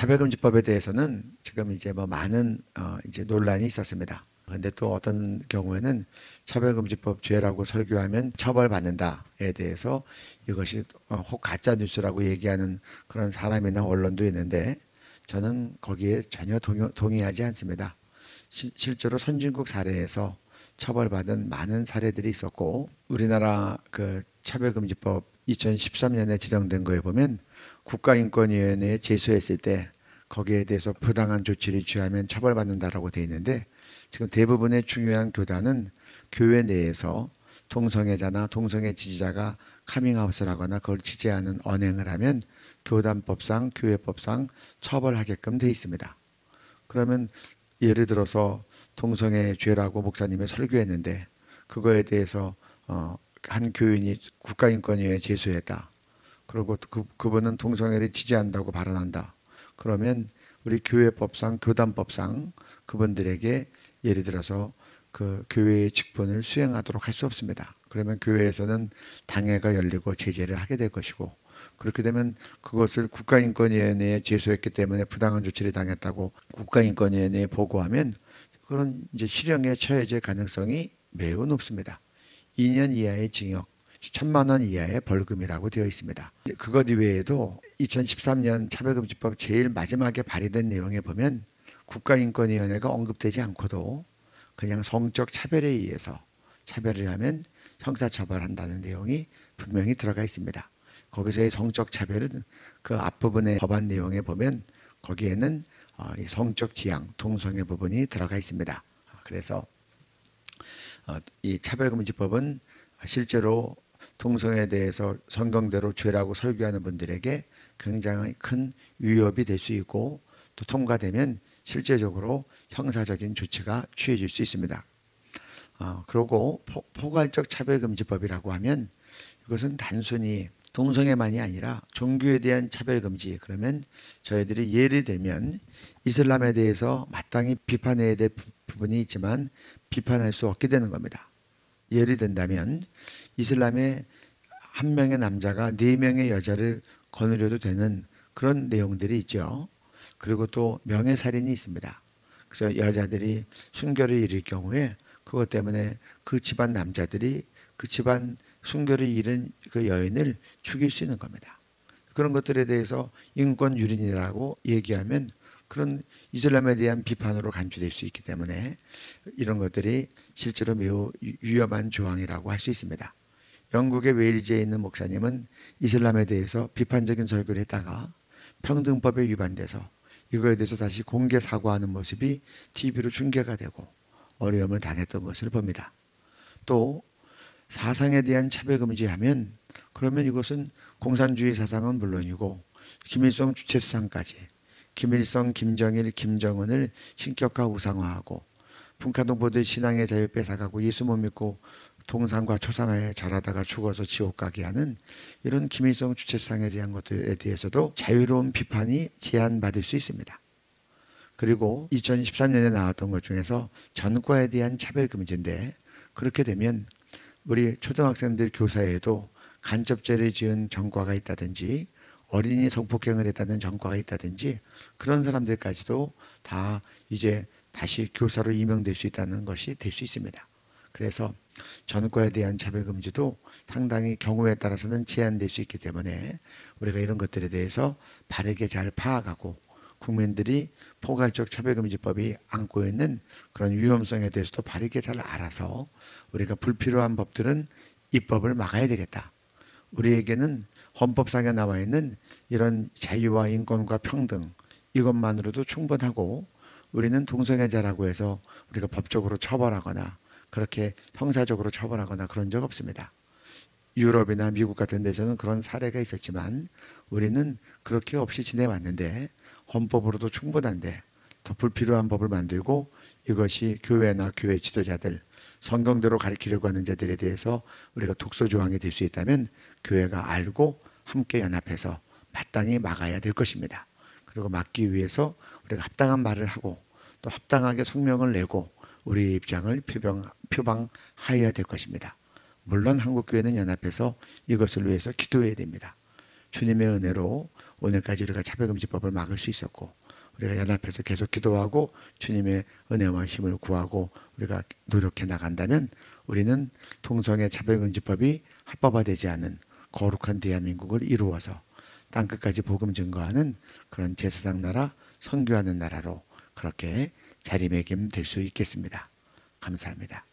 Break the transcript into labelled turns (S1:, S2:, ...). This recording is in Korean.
S1: 차별금지법에 대해서는 지금 이제 뭐 많은 이제 논란이 있었습니다. 그런데 또 어떤 경우에는 차별금지법 죄라고 설교하면 처벌받는다에 대해서 이것이 혹 가짜 뉴스라고 얘기하는 그런 사람이나 언론도 있는데 저는 거기에 전혀 동의하지 않습니다. 실제로 선진국 사례에서 처벌받은 많은 사례들이 있었고 우리나라 그 차별금지법 2013년에 지정된 거에 보면 국가인권위원회에 제소했을 때 거기에 대해서 부당한 조치를 취하면 처벌받는다라고 되어 있는데 지금 대부분의 중요한 교단은 교회 내에서 동성애자나 동성애 지지자가 카밍아웃을 하거나 그걸 지지하는 언행을 하면 교단법상 교회법상 처벌하게끔 되어 있습니다. 그러면 예를 들어서 동성애 죄라고 목사님이 설교했는데 그거에 대해서 한 교인이 국가인권위에 제소했다. 그리고 그분은 동성애를 지지한다고 발언한다. 그러면 우리 교회법상 교단법상 그분들에게 예를 들어서 그 교회의 직분을 수행하도록 할 수 없습니다. 그러면 교회에서는 당회가 열리고 제재를 하게 될 것이고 그렇게 되면 그것을 국가인권위원회에 제소했기 때문에 부당한 조치를 당했다고 국가인권위원회에 보고하면 그런 이제 실형에 처해질 가능성이 매우 높습니다. 2년 이하의 징역, 1,000만 원 이하의 벌금이라고 되어 있습니다. 그것 이외에도 2013년 차별금지법 제일 마지막에 발의된 내용에 보면 국가인권위원회가 언급되지 않고도 그냥 성적 차별에 의해서 차별을 하면 형사처벌한다는 내용이 분명히 들어가 있습니다. 거기서의 성적 차별은 그 앞부분의 법안 내용에 보면 거기에는 이 성적 지향, 동성애 부분이 들어가 있습니다. 그래서 이 차별금지법은 실제로 동성애에 대해서 성경대로 죄라고 설교하는 분들에게 굉장히 큰 위협이 될 수 있고 또 통과되면 실제적으로 형사적인 조치가 취해질 수 있습니다. 그리고 포괄적 차별금지법이라고 하면 이것은 단순히 동성애만이 아니라 종교에 대한 차별금지 그러면 저희들이 예를 들면 이슬람에 대해서 마땅히 비판해야 될 부분이 있지만 비판할 수 없게 되는 겁니다. 예를 든다면 이슬람의 한 명의 남자가 네 명의 여자를 거느려도 되는 그런 내용들이 있죠. 그리고 또 명예살인이 있습니다. 그래서 여자들이 순결을 잃을 경우에 그것 때문에 그 집안 남자들이 그 집안 순결을 잃은 그 여인을 죽일 수 있는 겁니다. 그런 것들에 대해서 인권 유린이라고 얘기하면 그런 이슬람에 대한 비판으로 간주될 수 있기 때문에 이런 것들이 실제로 매우 위험한 조항이라고 할 수 있습니다. 영국의 웨일즈에 있는 목사님은 이슬람에 대해서 비판적인 설교를 했다가 평등법에 위반돼서 이거에 대해서 다시 공개 사과하는 모습이 TV로 중계가 되고 어려움을 당했던 것을 봅니다. 또 사상에 대한 차별금지하면 그러면 이것은 공산주의 사상은 물론이고 김일성 주체사상까지 김일성, 김정일, 김정은을 신격화 우상화하고 풍화동포들 신앙의 자유 뺏어가고 예수 못 믿고 동상과 초상화에 절하다가 죽어서 지옥 가게 하는 이런 김일성 주체사상에 대한 것들에 대해서도 자유로운 비판이 제한받을 수 있습니다. 그리고 2013년에 나왔던 것 중에서 전과에 대한 차별금지인데 그렇게 되면 우리 초등학생들 교사에도 간접죄를 지은 전과가 있다든지 어린이 성폭행을 했다는 전과가 있다든지 그런 사람들까지도 다 이제 다시 교사로 임명될 수 있다는 것이 될 수 있습니다. 그래서 전과에 대한 차별금지도 상당히 경우에 따라서는 제한될 수 있기 때문에 우리가 이런 것들에 대해서 바르게 잘 파악하고 국민들이 포괄적 차별금지법이 안고 있는 그런 위험성에 대해서도 바르게 잘 알아서 우리가 불필요한 법들은 입법을 막아야 되겠다. 우리에게는 헌법상에 나와 있는 이런 자유와 인권과 평등 이것만으로도 충분하고 우리는 동성애자라고 해서 우리가 법적으로 처벌하거나 그렇게 형사적으로 처벌하거나 그런 적 없습니다. 유럽이나 미국 같은 데서는 그런 사례가 있었지만 우리는 그렇게 없이 지내왔는데 헌법으로도 충분한데 더 불필요한 법을 만들고 이것이 교회나 교회 지도자들 성경대로 가르치려고 하는 자들에 대해서 우리가 독소조항이 될 수 있다면 교회가 알고 함께 연합해서 마땅히 막아야 될 것입니다. 그리고 막기 위해서 우리가 합당한 말을 하고 또 합당하게 성명을 내고 우리의 입장을 표방하여야 될 것입니다. 물론 한국교회는 연합해서 이것을 위해서 기도해야 됩니다. 주님의 은혜로 오늘까지 우리가 차별금지법을 막을 수 있었고, 우리가 연합해서 계속 기도하고 주님의 은혜와 힘을 구하고 우리가 노력해 나간다면 우리는 통성의 차별금지법이 합법화되지 않은 거룩한 대한민국을 이루어서 땅끝까지 복음 증거하는 그런 제사장 나라, 선교하는 나라로 그렇게 자리매김될 수 있겠습니다. 감사합니다.